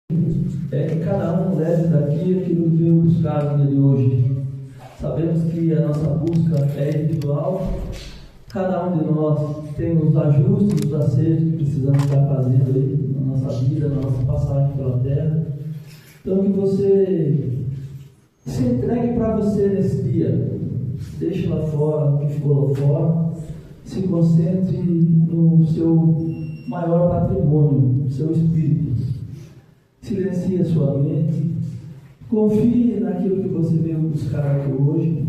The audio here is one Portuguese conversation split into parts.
é que cada um leve daqui aquilo que veio buscar no dia de hoje. Sabemos que a nossa busca é individual, cada um de nós tem os ajustes, os acertos que precisamos estar fazendo aí na nossa vida, na nossa passagem pela terra. Então que você se entregue para você nesse dia, deixe lá fora o que ficou lá fora, se concentre no seu maior patrimônio, no seu espírito. Silencie a sua mente, confie naquilo que você veio buscar aqui hoje,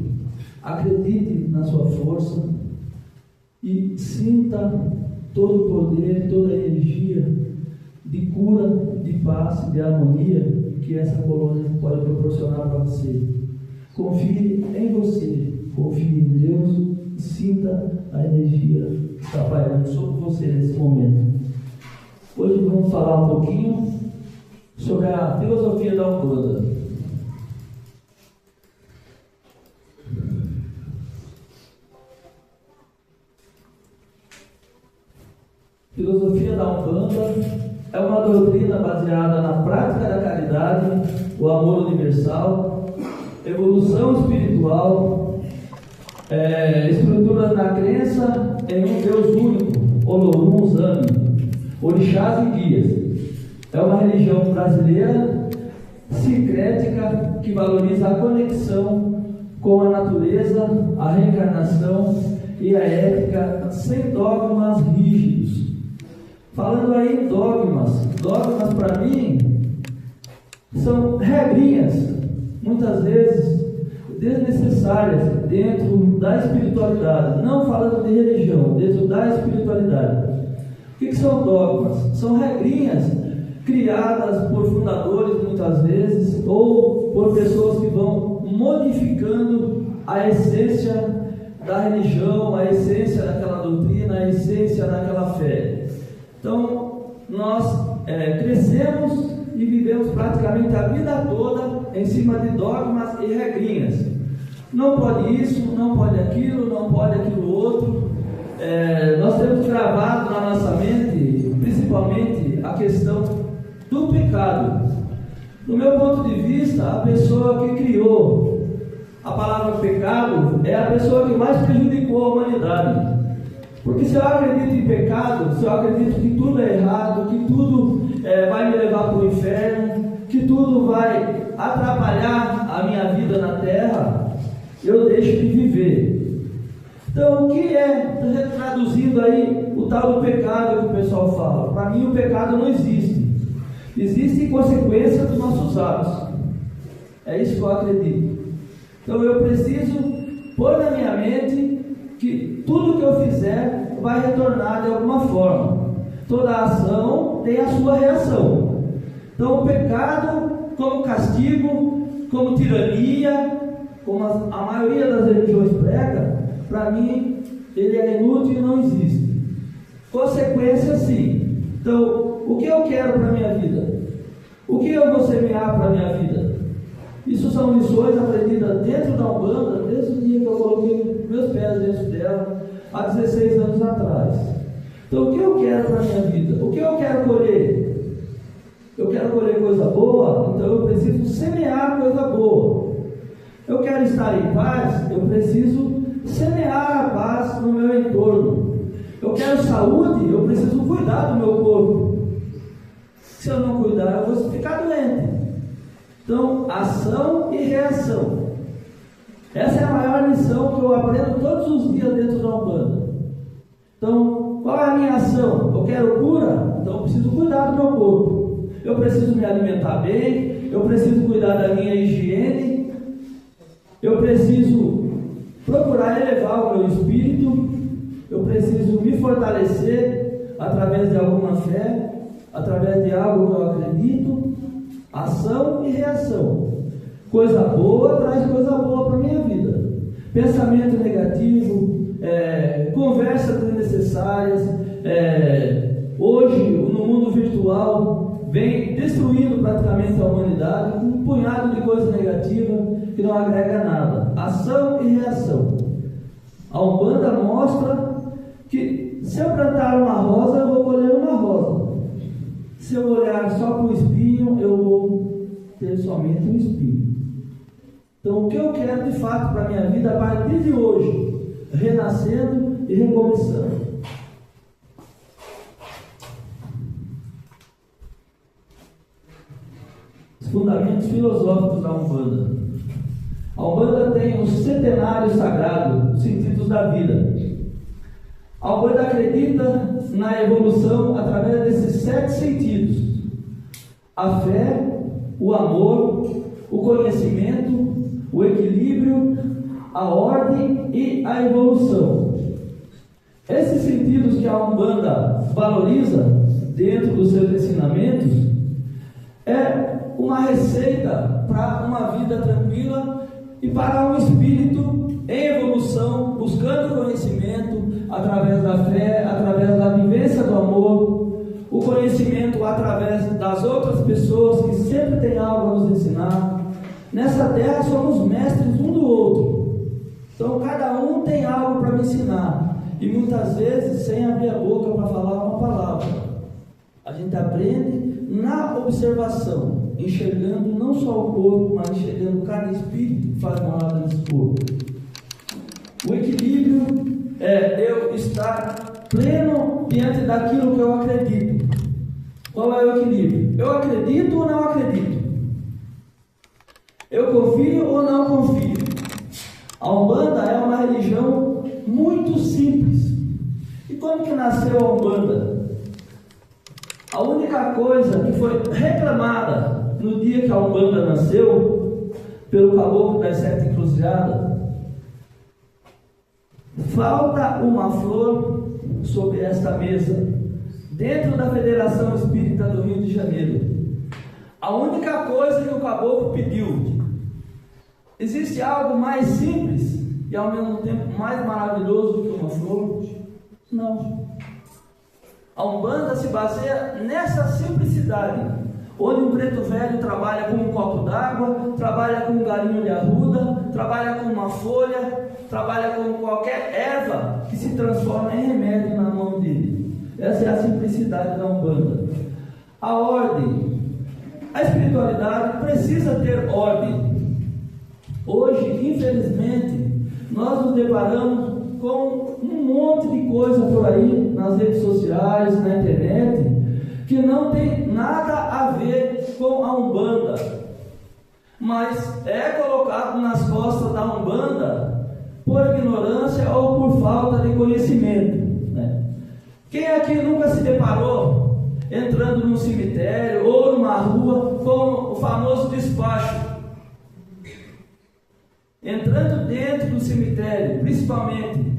acredite na sua força e sinta todo o poder, toda a energia de cura, de paz, de harmonia que essa colônia pode proporcionar para você. Confie em você, confie em Deus e sinta a energia que está pairando sobre você nesse momento. Hoje vamos falar um pouquinho sobre a filosofia da Umbanda. Filosofia da Umbanda é uma doutrina baseada na prática da caridade, o amor universal, evolução espiritual, estrutura na crença em um Deus único, Olorum, Zami, orixás e guias. É uma religião brasileira, sincrética, que valoriza a conexão com a natureza, a reencarnação e a ética, sem dogmas rígidos. Falando aí em dogmas para mim são regrinhas, muitas vezes desnecessárias dentro da espiritualidade, não falando de religião, dentro da espiritualidade. O que são dogmas? São regrinhas criadas por fundadores muitas vezes, ou por pessoas que vão modificando a essência da religião, a essência daquela doutrina, a essência daquela fé. Então, nós crescemos e vivemos praticamente a vida toda em cima de dogmas e regrinhas. Não pode isso, não pode aquilo, não pode aquilo outro. Nós temos gravado na nossa mente, principalmente, a questão do pecado. Do meu ponto de vista, a pessoa que criou a palavra pecado é a pessoa que mais prejudicou a humanidade. Porque se eu acredito em pecado, se eu acredito que tudo é errado, que tudo vai me levar para o inferno, que tudo vai atrapalhar a minha vida na terra, eu deixo de viver. Então, o que é, traduzindo aí, o tal do pecado que o pessoal fala? Para mim, o pecado não existe. Existem consequências dos nossos atos. É isso que eu acredito. Então eu preciso pôr na minha mente que tudo que eu fizer vai retornar de alguma forma. Toda ação tem a sua reação. Então o pecado, como castigo, como tirania, como a maioria das religiões prega, para mim ele é inútil e não existe. Consequência sim. Então, o que eu quero para a minha vida? O que eu vou semear para a minha vida? Isso são lições aprendidas dentro da Umbanda, desde o dia que eu coloquei meus pés dentro dela, há 16 anos atrás. Então, o que eu quero para a minha vida? O que eu quero colher? Eu quero colher coisa boa, então eu preciso semear coisa boa. Eu quero estar em paz, eu preciso semear a paz no meu entorno. Eu quero saúde, eu preciso cuidar do meu corpo. Se eu não cuidar, eu vou ficar doente. Então, ação e reação. Essa é a maior lição que eu aprendo todos os dias dentro da Umbanda. Então, qual é a minha ação? Eu quero cura? Então eu preciso cuidar do meu corpo. Eu preciso me alimentar bem, eu preciso cuidar da minha higiene, eu preciso procurar elevar o meu espírito, eu preciso me fortalecer através de alguma fé, através de algo que eu acredito. Ação e reação. Coisa boa traz coisa boa para a minha vida. Pensamento negativo, conversas desnecessárias. Hoje, no mundo virtual, vem destruindo praticamente a humanidade com um punhado de coisa negativa que não agrega nada. Ação e reação. A Umbanda mostra que se eu plantar uma rosa, eu vou colher uma rosa. Se eu olhar só para o espinho, eu vou ter somente um espinho. Então, o que eu quero de fato para a minha vida a partir de hoje? Renascendo e recomeçando. Os fundamentos filosóficos da Umbanda. A Umbanda tem os centenários sagrados, os sentidos da vida. A Umbanda acredita na evolução através desses 7 sentidos: a fé, o amor, o conhecimento, o equilíbrio, a ordem e a evolução. Esses sentidos que a Umbanda valoriza dentro dos seus ensinamentos é uma receita para uma vida tranquila e para um espírito em evolução, buscando conhecimento através da fé, através da vivência do amor, o conhecimento através das outras pessoas que sempre têm algo a nos ensinar. Nessa terra somos mestres um do outro, então cada um tem algo para me ensinar, e muitas vezes sem abrir a boca para falar uma palavra. A gente aprende na observação, enxergando não só o corpo, mas enxergando cada espírito que faz morada nesse corpo. O equilíbrio é eu estar pleno diante daquilo que eu acredito. Qual é o equilíbrio? Eu acredito ou não acredito? Eu confio ou não confio? A Umbanda é uma religião muito simples. E como que nasceu a Umbanda? A única coisa que foi reclamada no dia que a Umbanda nasceu, pelo caboclo das 7 encruzilhadas: falta uma flor sobre esta mesa, dentro da Federação Espírita do Rio de Janeiro. A única coisa que o caboclo pediu. Existe algo mais simples e ao mesmo tempo mais maravilhoso do que uma flor? Não. A Umbanda se baseia nessa simplicidade, onde um preto velho trabalha com um copo d'água, trabalha com um galinho de arruda, trabalha com uma folha, trabalha com qualquer erva que se transforma em remédio na mão dele. Essa é a simplicidade da Umbanda. A ordem. A espiritualidade precisa ter ordem. Hoje, infelizmente, nós nos deparamos com um monte de coisa por aí, nas redes sociais, na internet, que não tem nada a ver com a Umbanda, mas é colocado nas costas da Umbanda por ignorância ou por falta de conhecimento, né? Quem aqui nunca se deparou entrando num cemitério ou numa rua com o famoso despacho? Entrando dentro do cemitério, principalmente,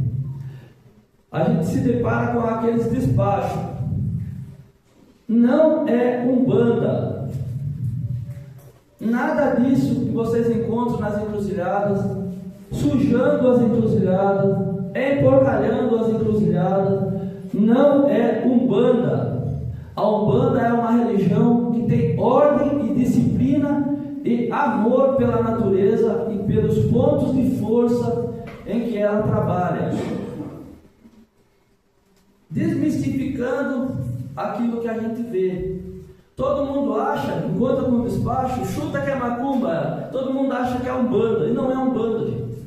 a gente se depara com aqueles despachos. Não é Umbanda. Nada disso que vocês encontram nas encruzilhadas, sujando as encruzilhadas, emporcalhando as encruzilhadas, não é Umbanda. A Umbanda é uma religião que tem ordem e disciplina e amor pela natureza e pelos pontos de força em que ela trabalha, desmistificando aquilo que a gente vê. Todo mundo acha, encontra com o despacho, chuta que é macumba, todo mundo acha que é Umbanda, e não é Umbanda, gente.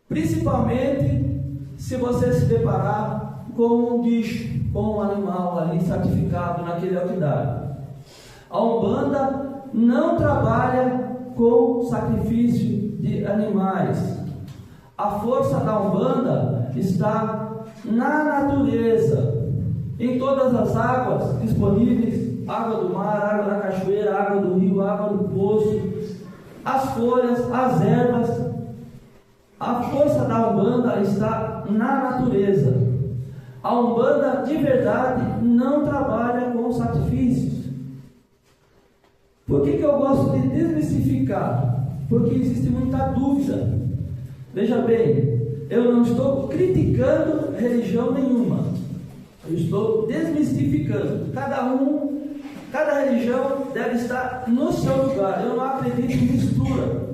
Principalmente se você se deparar com um bicho, com um animal ali sacrificado naquele alquidário. A Umbanda não trabalha com sacrifício de animais. A força da Umbanda está na natureza, em todas as águas disponíveis: água do mar, água da cachoeira, água do rio, água do poço, as folhas, as ervas. A força da Umbanda está na natureza. A Umbanda de verdade não trabalha com sacrifícios. Por que eu gosto de desmistificar? Porque existe muita dúvida. Veja bem, eu não estou criticando religião nenhuma, eu estou desmistificando. Cada religião deve estar no seu lugar. Eu não acredito em mistura.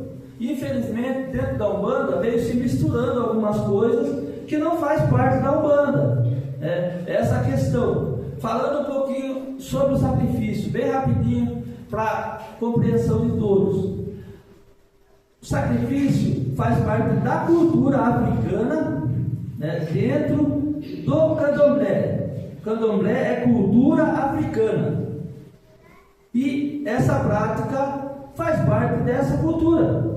Infelizmente, dentro da Umbanda veio se misturando algumas coisas que não faz parte da Umbanda. Essa questão. falando um pouquinho sobre o sacrifício, bem rapidinho, para compreensão de todos. O sacrifício faz parte da cultura africana, né, dentro do candomblé. O candomblé é cultura africana. E essa prática faz parte dessa cultura.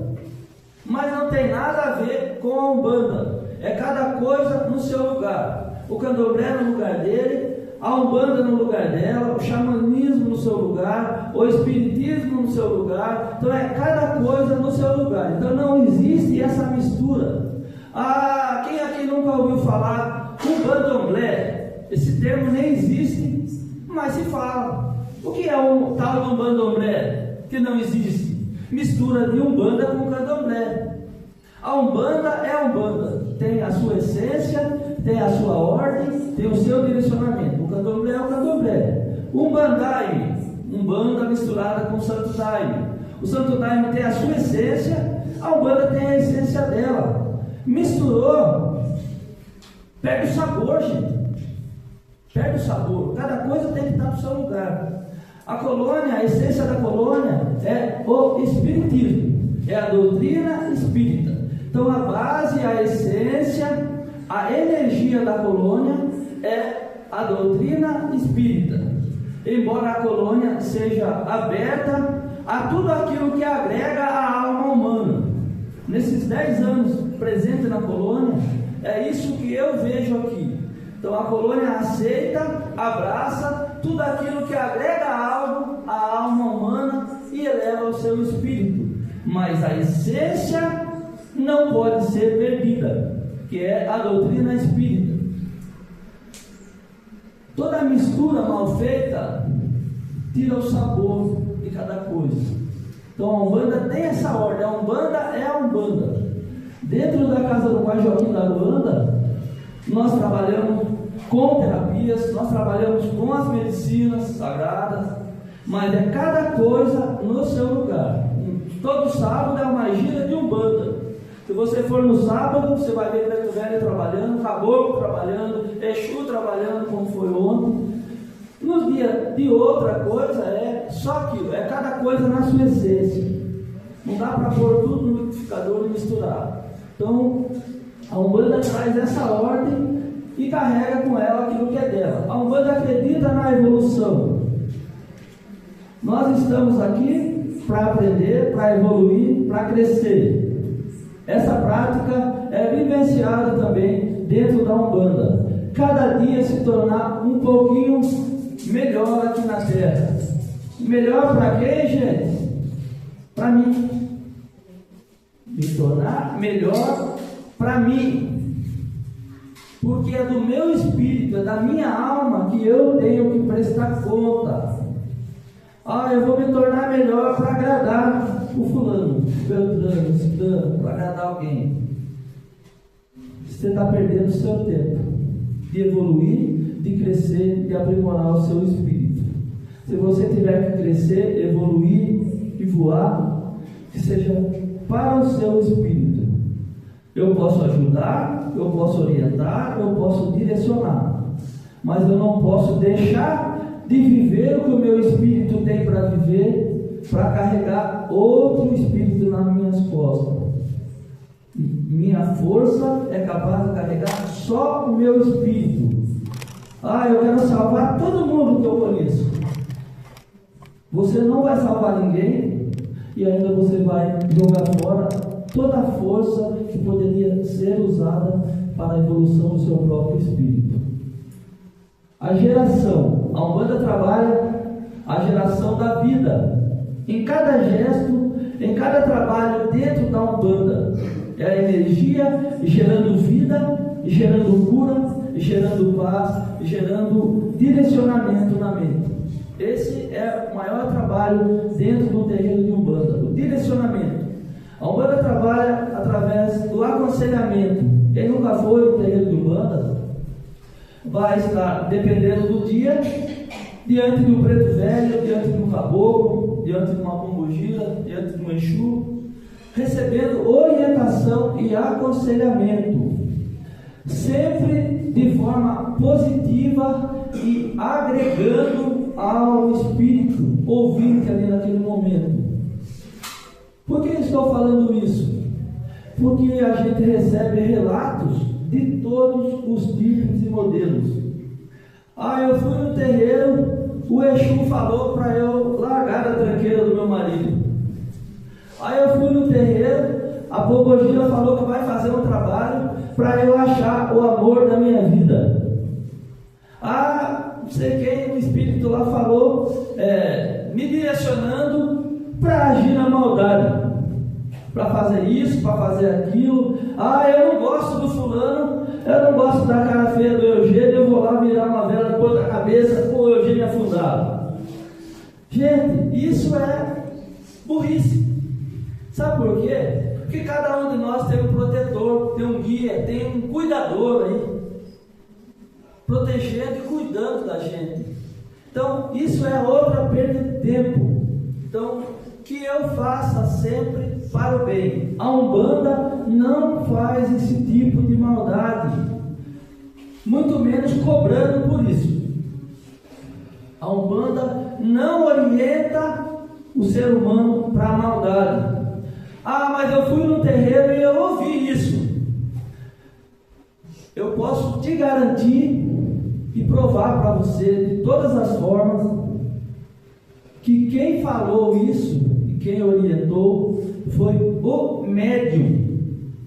Mas não tem nada a ver com a Umbanda. É cada coisa no seu lugar. O candomblé no lugar dele, a Umbanda no lugar dela, o xamanismo no seu lugar, o espiritismo no seu lugar. Então é cada coisa no seu lugar. Então não existe essa mistura. Ah, quem aqui nunca ouviu falar Umbandomblé? Esse termo nem existe, mas se fala. O que é o tal do Umbandomblé? Que não existe. Mistura de Umbanda com Candomblé. A Umbanda é a Umbanda, tem a sua essência, tem a sua ordem, tem o seu direcionamento. O Candomblé é o Candomblé. Umbandai, Umbanda misturada com o Santo Daime. O Santo Daime tem a sua essência, a Umbanda tem a essência dela. Misturou, perde o sabor, gente. Perde o sabor. Cada coisa tem que estar no seu lugar. A colônia, a essência da colônia é o espiritismo, é a doutrina espírita. Então a base, a essência, a energia da colônia é a doutrina espírita. Embora a colônia seja aberta a tudo aquilo que agrega a alma humana. Nesses 10 anos presente na colônia, é isso que eu vejo aqui. Então a colônia aceita, abraça tudo aquilo que agrega a alma humana e eleva o seu espírito. Mas a essência não pode ser perdida, que é a doutrina espírita. Toda mistura mal feita tira o sabor de cada coisa. Então a Umbanda tem essa ordem, a Umbanda é a Umbanda. Dentro da Casa do Pai Joaquim da Umbanda, nós trabalhamos com terapias, nós trabalhamos com as medicinas sagradas, mas é cada coisa no seu lugar. Todo sábado é uma gira de Umbanda. Se você for no sábado, você vai ver Preto Velho trabalhando, Caboclo trabalhando, Exu trabalhando, como foi ontem. Nos dias de outra coisa é só aquilo, é cada coisa na sua essência. Não dá para pôr tudo no liquidificador e misturar. Então, a Umbanda traz essa ordem e carrega com ela aquilo que é dela. A Umbanda acredita na evolução. Nós estamos aqui para aprender, para evoluir, para crescer. Essa prática é vivenciada também dentro da Umbanda. Cada dia se tornar um pouquinho melhor aqui na Terra. Melhor para quem, gente? Para mim. Me tornar melhor para mim. Porque é do meu espírito, é da minha alma que eu tenho que prestar conta. Eu vou me tornar melhor para agradar o fulano, o beltrano, o ciclano, para agradar alguém. Você está perdendo o seu tempo de evoluir, de crescer, de aprimorar o seu espírito. Se você tiver que crescer, evoluir e voar, que seja para o seu espírito. Eu posso ajudar, eu posso orientar, eu posso direcionar, mas eu não posso deixar de viver o que o meu espírito tem para viver, para carregar outro espírito nas minhas costas. Minha força é capaz de carregar só o meu espírito. Eu quero salvar todo mundo que eu conheço. Você não vai salvar ninguém e ainda você vai jogar fora toda a força que poderia ser usada para a evolução do seu próprio espírito. A geração, a Umbanda trabalha a geração da vida. Em cada gesto, em cada trabalho dentro da Umbanda, é a energia gerando vida, gerando cura, gerando paz, gerando direcionamento na mente. Esse é o maior trabalho dentro do terreno de Umbanda, o direcionamento. A Umbanda trabalha através do aconselhamento. Quem nunca foi no terreno de Umbanda vai estar, dependendo do dia, diante do preto velho, diante de um caboclo, diante de uma pombogira, diante de um Exu, recebendo orientação e aconselhamento. sempre de forma positiva e agregando ao espírito ouvinte ali naquele momento. Por que estou falando isso? Porque a gente recebe relatos de todos os tipos e modelos. Eu fui no terreiro, o Exu falou para eu largar a tranqueira do meu marido. Eu fui no terreiro, a Pombogira falou que vai fazer um trabalho para eu achar o amor da minha vida. Não sei quem, o espírito lá falou, me direcionando para agir na maldade, para fazer isso, para fazer aquilo. Eu não gosto do fulano, eu não gosto da cara feia do Eugênio, eu vou lá virar uma vela depois da cabeça com o Eugênio afundado. Gente, isso é burrice. Sabe por quê? Porque cada um de nós tem um protetor, tem um guia, tem um cuidador aí, protegendo e cuidando da gente. Então, isso é outra perda de tempo. Então, que eu faça sempre para o bem. A Umbanda não faz esse tipo de maldade, muito menos cobrando por isso. A Umbanda não orienta o ser humano para a maldade. Mas eu fui no terreiro e eu ouvi isso. Eu posso te garantir e provar para você de todas as formas que quem falou isso e quem orientou foi o médium,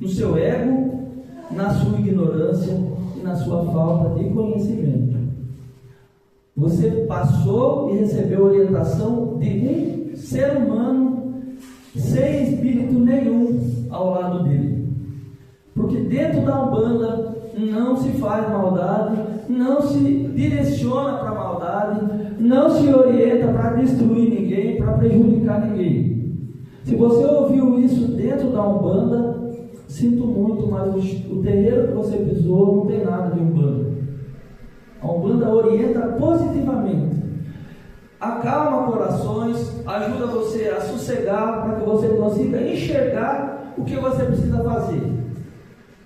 no seu ego, na sua ignorância e na sua falta de conhecimento. Você passou e recebeu orientação de um ser humano sem espírito nenhum ao lado dele. Porque dentro da Umbanda não se faz maldade, não se direciona para a maldade, não se orienta para destruir ninguém, para prejudicar ninguém. Se você ouviu isso dentro da Umbanda, sinto muito, mas o terreiro que você pisou não tem nada de Umbanda. A Umbanda orienta positivamente, acalma corações, ajuda você a sossegar para que você consiga enxergar o que você precisa fazer.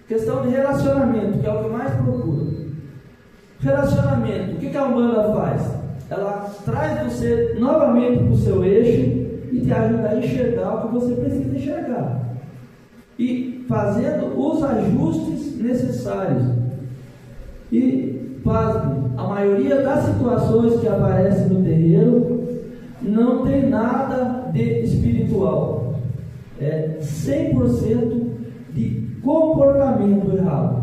Questão de relacionamento, que é o que mais procura. Relacionamento, o que a Umbanda faz? Ela traz você novamente para o seu eixo e te ajuda a enxergar o que você precisa enxergar, e fazendo os ajustes necessários. E pasme, a maioria das situações que aparecem no terreiro não tem nada de espiritual, é 100% de comportamento errado.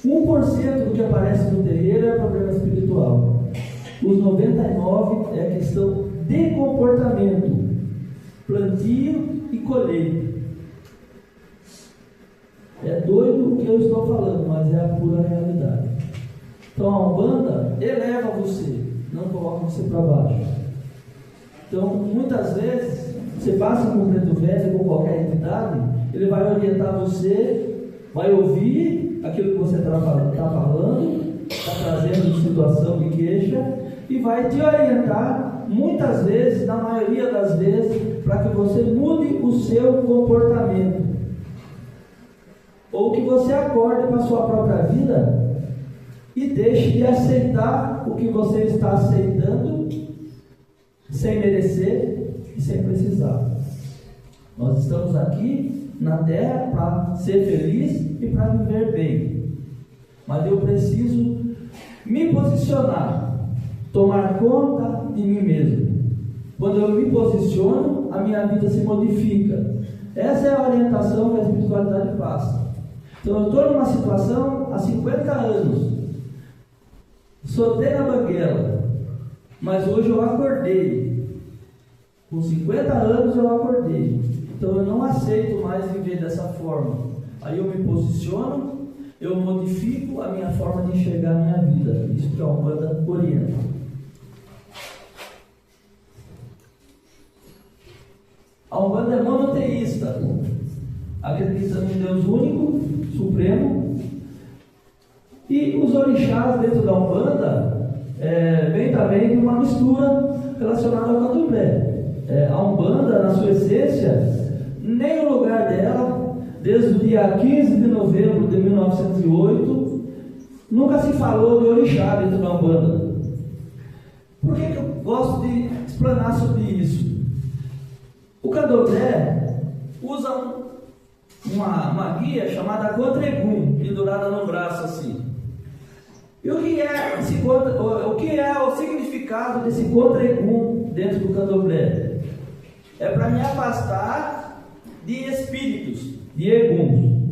1% do que aparece no terreiro é problema espiritual. Os 99% é questão de comportamento, plantio e colheita. É doido o que eu estou falando, mas é a pura realidade. Então a Umbanda eleva você, não coloca você para baixo. Então muitas vezes você passa com o preto velho, com qualquer entidade, ele vai orientar você, vai ouvir aquilo que você está falando, está trazendo de situação de queixa, e vai te orientar muitas vezes, na maioria das vezes, para que você mude o seu comportamento, ou que você acorde para a sua própria vida e deixe de aceitar o que você está aceitando sem merecer e sem precisar. Nós estamos aqui na terra para ser feliz e para viver bem, mas eu preciso me posicionar, tomar conta de mim mesmo. Quando eu me posiciono, a minha vida se modifica. Essa é a orientação que a espiritualidade passa. Então eu estou numa situação há 50 anos, soltei na banguela, mas hoje eu acordei. Com 50 anos eu acordei. Então eu não aceito mais viver dessa forma. Aí eu me posiciono, eu modifico a minha forma de enxergar a minha vida. Isso que a Umbanda orienta. A Umbanda é monoteísta, acredita em Deus único, supremo, e os orixás dentro da Umbanda vem também de uma mistura relacionada ao candomblé. A Umbanda, na sua essência, nem o lugar dela, desde o dia 15 de novembro de 1908, nunca se falou de orixá dentro da Umbanda. Por que eu gosto de explanar sobre isso? O candomblé usa uma guia chamada Contra-Egum, pendurada no braço assim. E o que é o significado desse Contra-Egum dentro do candomblé? É para me afastar de espíritos, de eguns,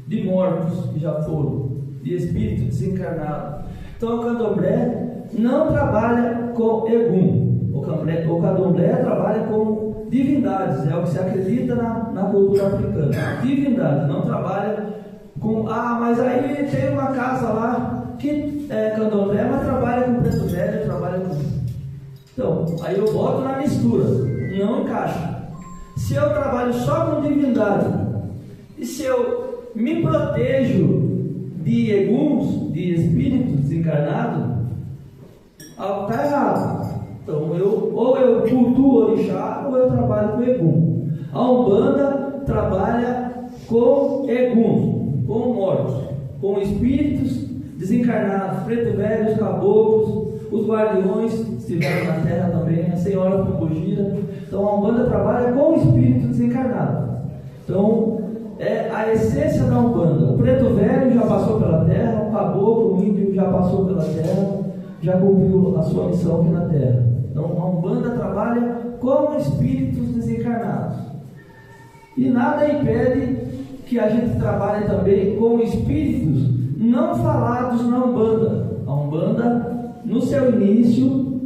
de mortos que já foram, de espíritos desencarnados. Então o candomblé não trabalha com egum. O candomblé trabalha com divindades, é o que se acredita na cultura africana. Divindade, não trabalha com, mas aí tem uma casa lá que é candomblé, mas trabalha com preto velho, trabalha com... Então, aí eu boto na mistura, não encaixa. Se eu trabalho só com divindade, e se eu me protejo de eguns, de espíritos desencarnados, algo está errado. Então, ou eu cultuo orixá, ou eu trabalho com egum. A Umbanda trabalha com eguns, com mortos, com espíritos desencarnados, preto velhos, caboclos, os guardiões estiveram na terra também, a senhora Pombogira. Então a Umbanda trabalha com espíritos desencarnados. Então é a essência da Umbanda. O preto velho já passou pela terra, o caboclo, o índio já passou pela terra, já cumpriu a sua missão aqui na terra. Então a Umbanda trabalha com espíritos desencarnados. E nada impede que a gente trabalhe também com espíritos não falados na Umbanda. A Umbanda, no seu início,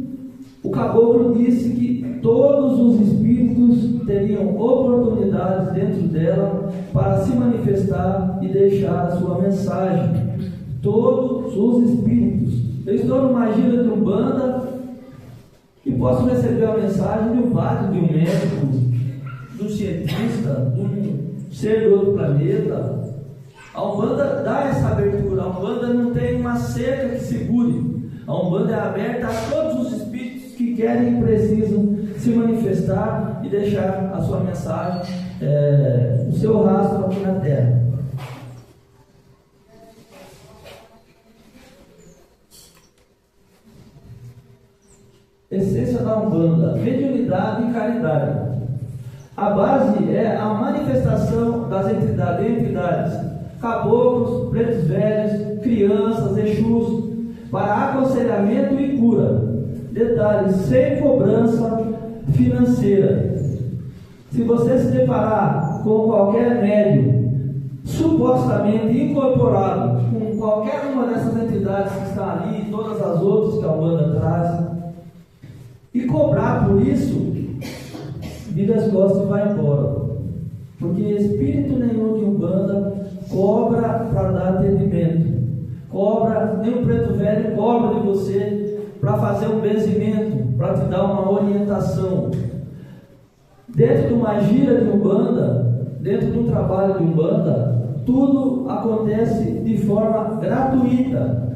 o caboclo disse que todos os espíritos teriam oportunidades dentro dela para se manifestar e deixar a sua mensagem. Todos os espíritos. Eu estou numa gira de Umbanda e posso receber a mensagem de um padre, de um médico, de um cientista, de um ser do outro planeta. A Umbanda dá essa abertura. A Umbanda não tem uma cerca que segure. A Umbanda é aberta a todos os espíritos que querem e precisam se manifestar e deixar a sua mensagem, o seu rastro aqui na Terra. Essência da Umbanda: mediunidade e caridade. A base é a manifestação das entidades, caboclos, pretos velhos, crianças, exus, para aconselhamento e cura. Detalhe: sem cobrança financeira. Se você se deparar com qualquer médium supostamente incorporado com qualquer uma dessas entidades que está ali, todas as outras que a Umbanda traz, e cobrar por isso, vira as costas e vai embora. Porque espírito nenhum de Umbanda cobra para dar atendimento. Cobra, nem o preto velho cobra de você para fazer um benzimento, para te dar uma orientação. Dentro de uma gira de Umbanda, dentro de um trabalho de Umbanda, tudo acontece de forma gratuita.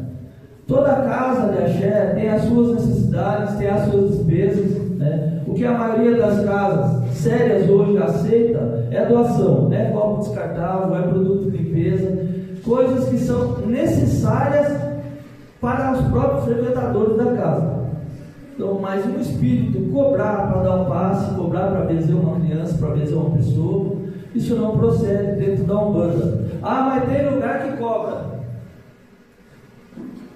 Toda casa de axé tem as suas necessidades, tem as suas despesas, né? O que a maioria das casas sérias hoje aceita é doação, é copo descartável, é produto de limpeza, coisas que são necessárias para os próprios frequentadores da casa. Então, mas um espírito cobrar para dar um passe, cobrar para benzer uma criança, para benzer uma pessoa, isso não procede dentro da Umbanda. Mas tem lugar que cobra.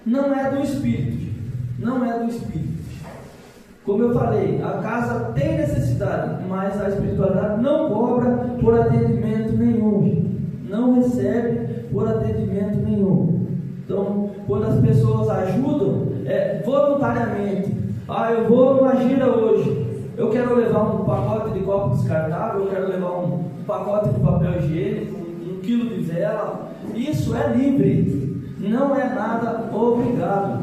Não é do espírito, não é do espírito. Como eu falei, a casa tem necessidade, mas a espiritualidade não cobra por atendimento nenhum, não recebe por atendimento nenhum. Então, quando as pessoas ajudam, voluntariamente. Eu vou numa gira hoje, eu quero levar um pacote de copo descartável, eu quero levar um pacote de papel higiênico, 1 quilo de vela. Isso é livre, não é nada obrigado.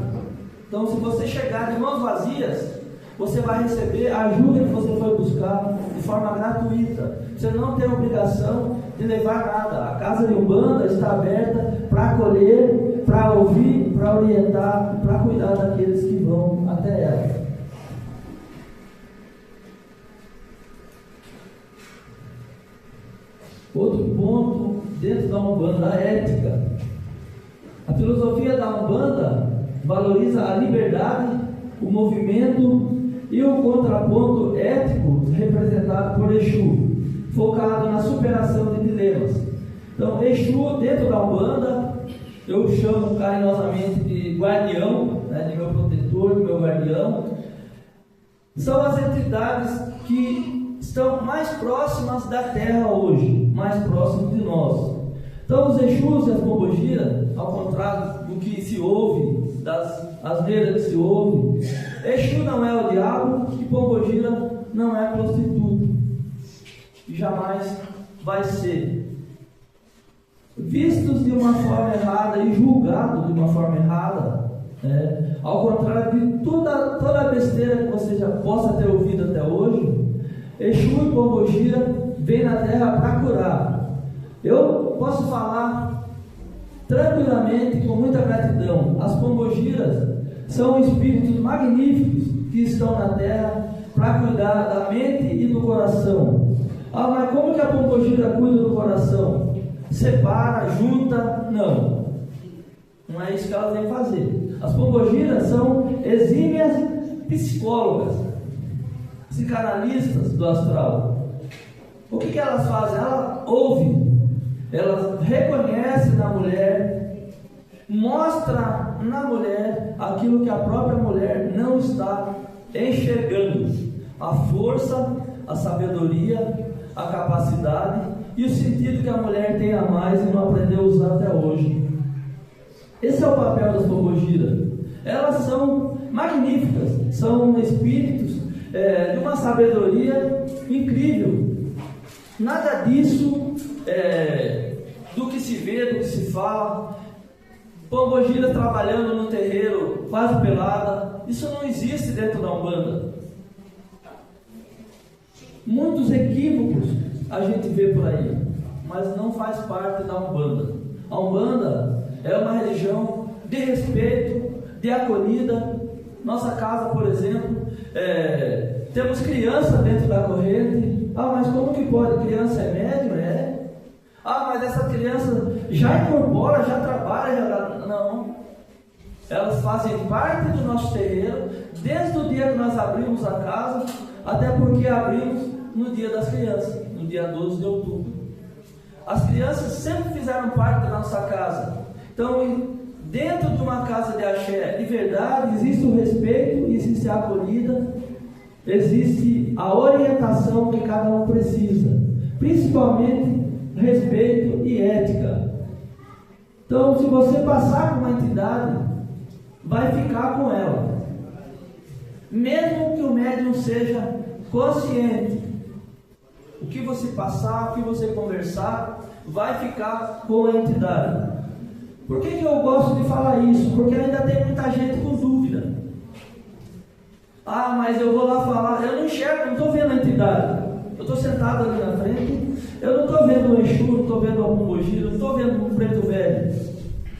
Então, se você chegar de mãos vazias, você vai receber a ajuda que você foi buscar de forma gratuita. Você não tem obrigação de levar nada. A casa de Umbanda está aberta para acolher, para ouvir, para orientar, para cuidar daqueles que vão até ela. Outro ponto dentro da Umbanda, a ética. A filosofia da Umbanda valoriza a liberdade, o movimento e o contraponto ético representado por Exu, focado na superação de dilemas. Então, Exu, dentro da Umbanda, eu chamo carinhosamente de guardião, né, de meu protetor, de meu guardião. São as entidades que estão mais próximas da Terra hoje, mais próximas de nós. Então, os Exus e as Pombogiras, ao contrário do que se ouve, das asneiras que se ouve, Exu não é o diabo e Pombogira não é prostituta. E jamais vai ser. Vistos de uma forma errada e julgados de uma forma errada, ao contrário de toda a besteira que você já possa ter ouvido até hoje, Exu e Pombogira vêm na Terra para curar. Eu posso falar tranquilamente, com muita gratidão. As Pombogiras são espíritos magníficos que estão na Terra para cuidar da mente e do coração. Ah, mas como que a Pombogira cuida do coração? Separa, junta? Não. Não é isso que elas vêm fazer. As Pombogiras são exímias psicólogas, psicanalistas do astral. O que elas fazem? Elas ouvem, elas reconhecem na mulher, mostra na mulher aquilo que a própria mulher não está enxergando: a força, a sabedoria, a capacidade e o sentido que a mulher tem a mais e não aprendeu a usar até hoje. Esse é o papel das Pombogiras. Elas são magníficas, são espíritos de uma sabedoria incrível. Nada disso do que se vê, do que se fala. Pombogira trabalhando no terreiro, quase pelada, isso não existe dentro da Umbanda. Muitos equívocos a gente vê por aí, mas não faz parte da Umbanda. A Umbanda é uma religião de respeito, de acolhida. Nossa casa, por exemplo, temos criança dentro da corrente. Ah, mas como que pode? Criança é médium? Ah, mas essa criança já incorpora, já trabalha, Não. Elas fazem parte do nosso terreiro, desde o dia que nós abrimos a casa, até porque abrimos no dia das crianças, no dia 12 de outubro. As crianças sempre fizeram parte da nossa casa. Então, dentro de uma casa de axé de verdade, existe o respeito, existe a acolhida, existe a orientação que cada um precisa, principalmente respeito e ética. Então, se você passar com uma entidade, vai ficar com ela, mesmo que o médium seja consciente. O que você passar, o que você conversar, vai ficar com a entidade. Por que eu gosto de falar isso? Porque ainda tem muita gente com dúvida. Ah, mas eu vou lá falar, eu não enxergo, não estou vendo a entidade. Eu estou sentado ali na frente, eu não estou vendo o Exu, não estou vendo o Pombogira, não estou vendo o Preto Velho.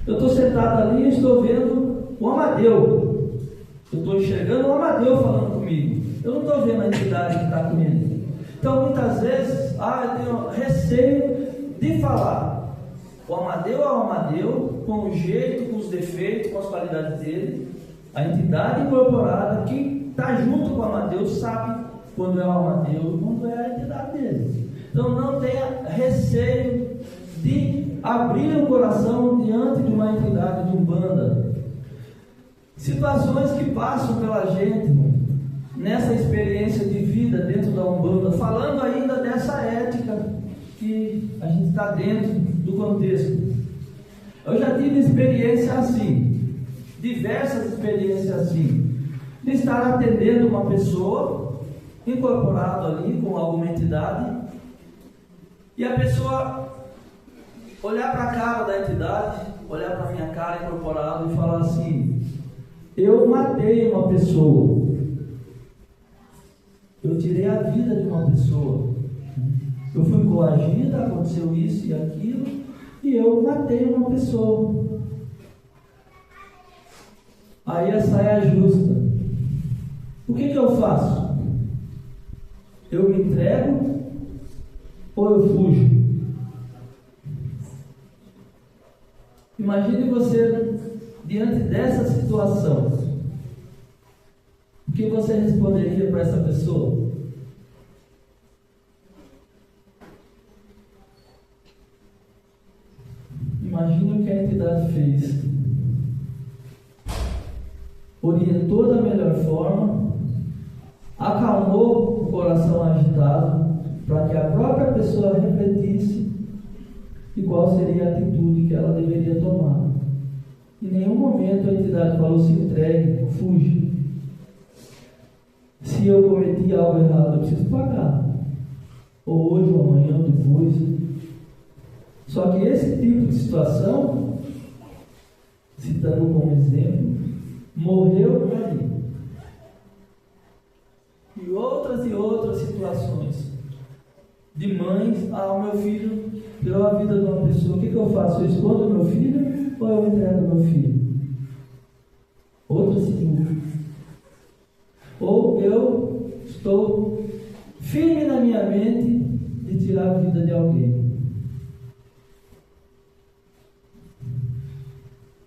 Eu estou sentado ali e estou vendo o Amadeu. Eu estou enxergando o Amadeu falando comigo. Eu não estou vendo a entidade que está comigo. Então, muitas vezes, eu tenho receio de falar. O Amadeu é o Amadeu, com o jeito, com os defeitos, com as qualidades dele. A entidade incorporada que está junto com o Amadeu sabe quando é o Amadeu e quando é a entidade dele. Então, não tenha receio de abrir o coração diante de uma entidade de Umbanda. Situações que passam pela gente nessa experiência de vida dentro da Umbanda, falando ainda dessa ética que a gente está dentro do contexto. Eu já tive experiência assim, diversas experiências assim, de estar atendendo uma pessoa, incorporado ali com alguma entidade, e a pessoa olhar para a cara da entidade, olhar para a minha cara incorporado e falar assim: eu matei uma pessoa, eu tirei a vida de uma pessoa, eu fui coagida, aconteceu isso e aquilo, e eu matei uma pessoa. Aí a saia justa. O que eu faço? Eu me entrego ou eu fujo? Imagine você diante dessa situação. O que você responderia para essa pessoa? Imagine o que a entidade fez. Orientou da melhor forma, acalmou o coração agitado, para que a própria pessoa refletisse e qual seria a atitude que ela deveria tomar. Em nenhum momento a entidade falou: se entregue, fuja. Se eu cometi algo errado, eu preciso pagar. Ou hoje, ou amanhã, ou depois. Só que esse tipo de situação, citando como exemplo, morreu ali. E outras situações de mães: meu filho tirou a vida de uma pessoa, o que eu faço? Eu escondo meu filho ou eu entrego meu filho? Outra situação. Ou eu estou firme na minha mente de tirar a vida de alguém.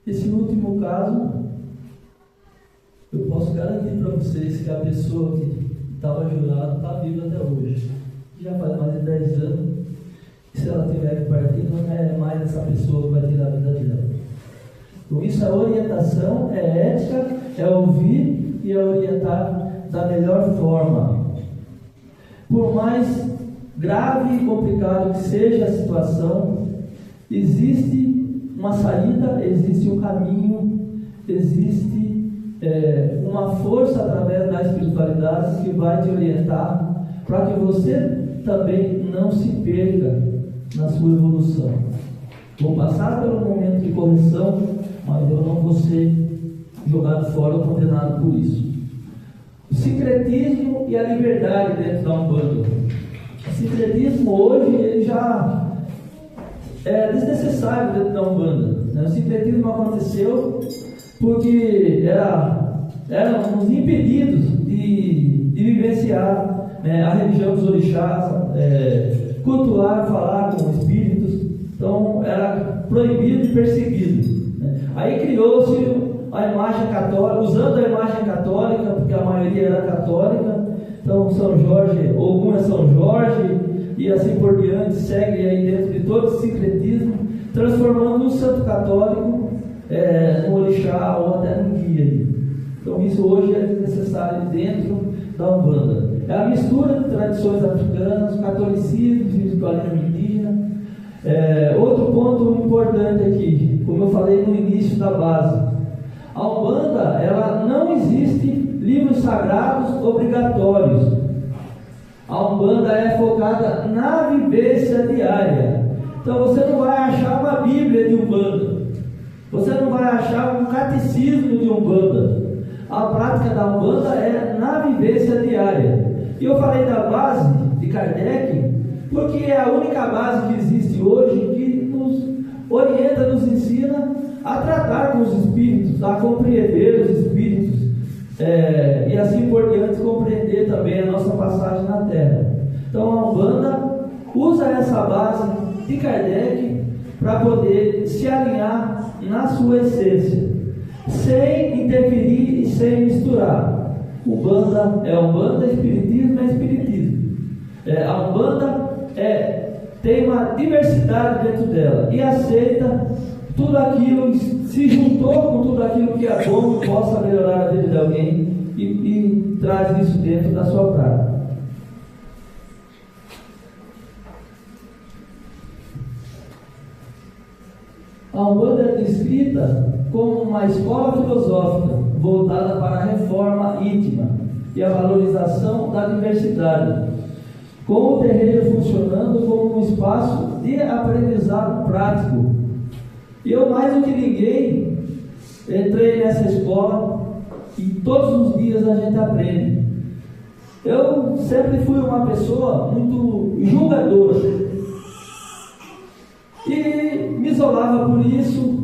Esse último caso, eu posso garantir para vocês que a pessoa que estava jurada está viva até hoje. Já faz mais de 10 anos. E se ela tiver que partir, não é mais essa pessoa que vai tirar a vida dela. Por isso, a orientação é ética, é ouvir e é orientar da melhor forma. Por mais grave e complicado que seja a situação, existe uma saída, existe um caminho, existe uma força através da espiritualidade que vai te orientar para que você também não se perca na sua evolução. Vou passar pelo momento de correção, mas eu não vou ser jogado fora ou condenado por isso. O sincretismo e a liberdade dentro da Umbanda. O sincretismo hoje ele já é desnecessário dentro da Umbanda. O sincretismo aconteceu porque éramos impedidos de vivenciar a religião dos orixás, cultuar, falar com espíritos. Então era proibido e perseguido. Aí criou-se a imagem católica, usando a imagem católica, porque a maioria era católica. Então São Jorge, Ogum é São Jorge, e assim por diante, segue aí dentro de todo esse sincretismo, transformando o santo católico no orixá ou até no guia. Então isso hoje é necessário dentro da Umbanda. É a mistura de tradições africanas, catolicismo, espiritualismo indígena. Outro ponto importante aqui, como eu falei no início da base, a Umbanda, ela não existe livros sagrados obrigatórios. A Umbanda é focada na vivência diária. Então você não vai achar uma Bíblia de Umbanda, você não vai achar um catecismo de Umbanda. A prática da Umbanda é na vivência diária. E eu falei da base de Kardec porque é a única base que existe hoje que nos orienta, nos ensina a tratar com os espíritos, a compreender os espíritos, e assim por diante compreender também a nossa passagem na Terra. Então a Umbanda usa essa base de Kardec para poder se alinhar na sua essência, sem interferir e sem misturar. Umbanda é Umbanda, Espiritismo é Espiritismo. A Umbanda tem uma diversidade dentro dela e aceita tudo aquilo, se juntou com tudo aquilo que é bom, que possa melhorar a vida de alguém e traz isso dentro da sua prática. A Umbanda é descrita como uma escola filosófica voltada para a reforma íntima e a valorização da diversidade, com o terreiro funcionando como um espaço de aprendizado prático. E eu, mais do que ninguém, entrei nessa escola e todos os dias a gente aprende. Eu sempre fui uma pessoa muito julgadora e me isolava por isso.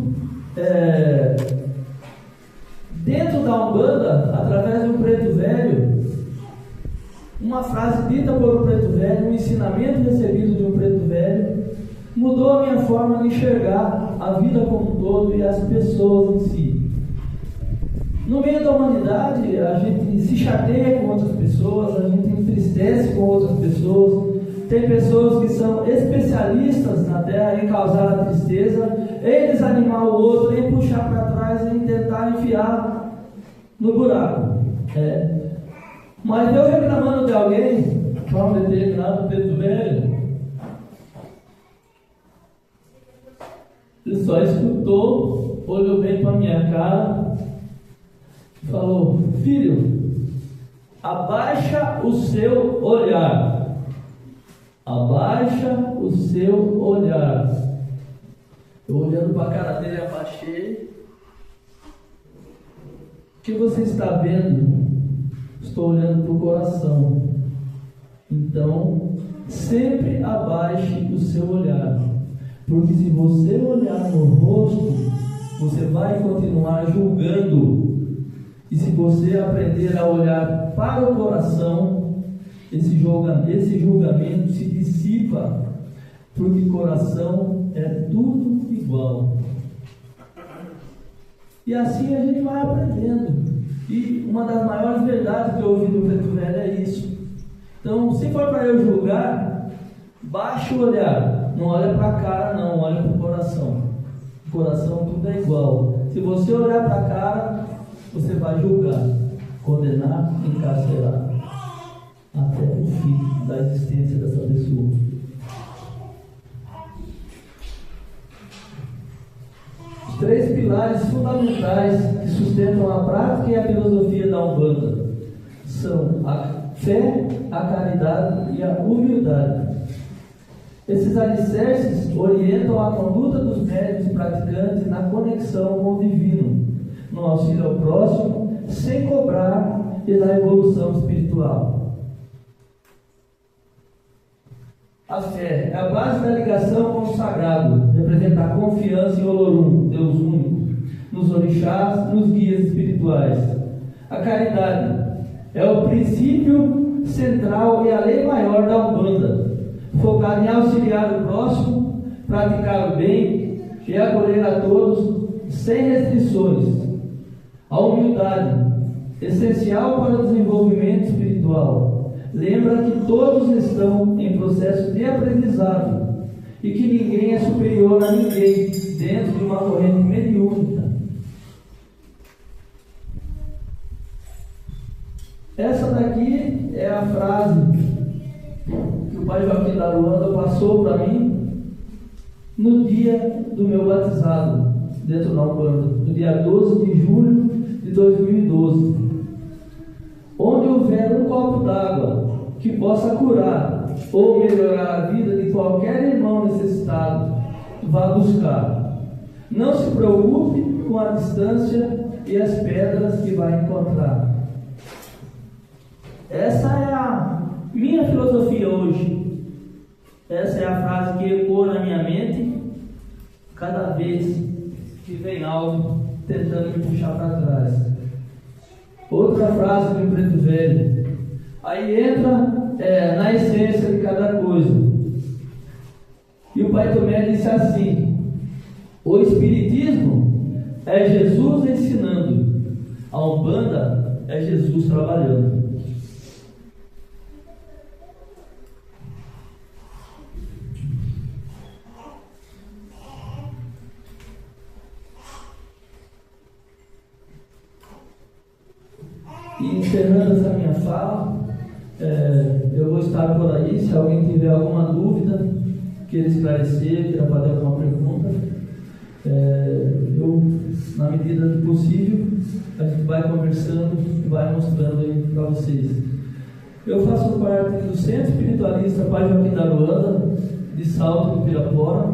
Dentro da Umbanda, através do Preto Velho, uma frase dita por um Preto Velho, um ensinamento recebido de um Preto Velho, mudou a minha forma de enxergar a vida como um todo e as pessoas em si. No meio da humanidade, a gente se chateia com outras pessoas, a gente entristece com outras pessoas. Tem pessoas que são especialistas na terra em causar a tristeza, em desanimar o outro, em puxar para trás, em tentar enfiar no buraco. Mas eu reclamando de alguém, para um determinado preto velho, ele só escutou, olhou bem para minha cara e falou: filho, abaixa o seu olhar. Abaixa o seu olhar. Eu olhando para a cara dele, abaixei. O que você está vendo? Estou olhando para o coração. Então, sempre abaixe o seu olhar. Porque se você olhar no rosto, você vai continuar julgando. E se você aprender a olhar para o coração, esse julgamento se dissipa, porque coração é tudo igual. E assim a gente vai aprendendo. E uma das maiores verdades que eu ouvi do preto velho é isso. Então, se for para eu julgar, baixa o olhar. Não olha para a cara, não, olha para o coração. O coração tudo é igual. Se você olhar para a cara, você vai julgar, condenar, encarcerar, até o fim da existência dessa pessoa. Os 3 pilares fundamentais que sustentam a prática e a filosofia da Umbanda são a fé, a caridade e a humildade. Esses alicerces orientam a conduta dos médiuns praticantes na conexão com o divino, no auxílio ao próximo, sem cobrar e na evolução espiritual. A fé é a base da ligação com o sagrado, representa a confiança em Olorum, Deus único, nos orixás, nos guias espirituais. A caridade é o princípio central e a lei maior da Umbanda, focada em auxiliar o próximo, praticar o bem e acolher a todos sem restrições. A humildade, essencial para o desenvolvimento espiritual, lembra que todos estão em processo de aprendizado e que ninguém é superior a ninguém dentro de uma corrente mediúnica. Essa daqui é a frase que o Pai Joaquim da Luanda passou para mim no dia do meu batizado dentro da Umbanda, no dia 12 de julho de 2012. Onde houver um copo d'água que possa curar ou melhorar a vida de qualquer irmão necessitado, vá buscar. Não se preocupe com a distância e as pedras que vai encontrar. Essa é a minha filosofia hoje. Essa é a frase que ecoa na minha mente cada vez que vem algo tentando me puxar para trás. Outra frase do preto velho. Aí entra na essência de cada coisa. E o Pai Tomé disse assim: o Espiritismo é Jesus ensinando, a Umbanda é Jesus trabalhando. E encerrando essa minha fala, eu vou estar por aí. Se alguém tiver alguma dúvida, queira esclarecer, queira fazer alguma pergunta, eu, na medida do possível, a gente vai conversando e vai mostrando aí para vocês. Eu faço parte do Centro Espiritualista Pai Joaquim da Luanda, de Salto do Pirapora.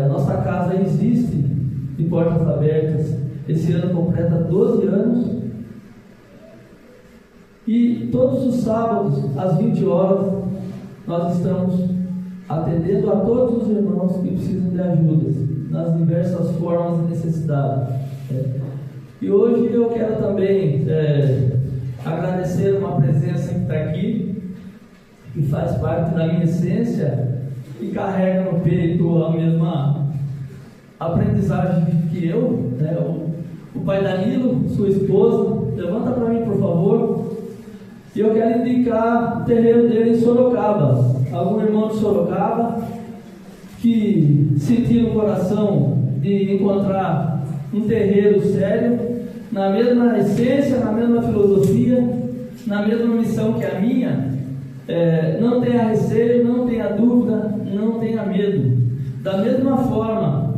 A nossa casa existe de portas abertas. Esse ano completa 12 anos. E todos os sábados, às 20 horas, nós estamos atendendo a todos os irmãos que precisam de ajuda, nas diversas formas de necessidade. E hoje eu quero também agradecer uma presença que está aqui, que faz parte da minha essência e carrega no peito aprendizagem que eu, né, o pai Danilo, sua esposa, levanta para mim, por favor. E eu quero indicar o terreiro dele em Sorocaba. Algum irmão de Sorocaba que sentiu no coração de encontrar um terreiro sério, na mesma essência, na mesma filosofia, na mesma missão que a minha, não tenha receio, não tenha dúvida, não tenha medo. Da mesma forma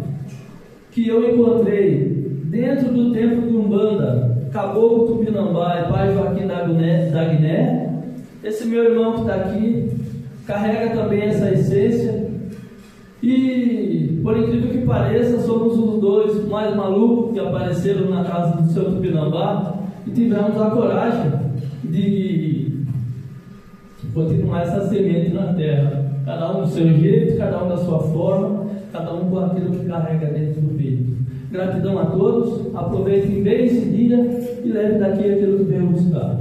que eu encontrei dentro do templo de Umbanda, Caboclo Tupinambá e Pai Joaquim da Guiné, esse meu irmão que está aqui carrega também essa essência. E, por incrível que pareça, somos os dois mais malucos que apareceram na casa do seu Tupinambá e tivemos a coragem de continuar essa semente na terra, cada um do seu jeito, cada um da sua forma, cada um com aquilo que carrega dentro do peito. Gratidão a todos, aproveitem bem esse dia e levem daqui aquilo que veio buscar.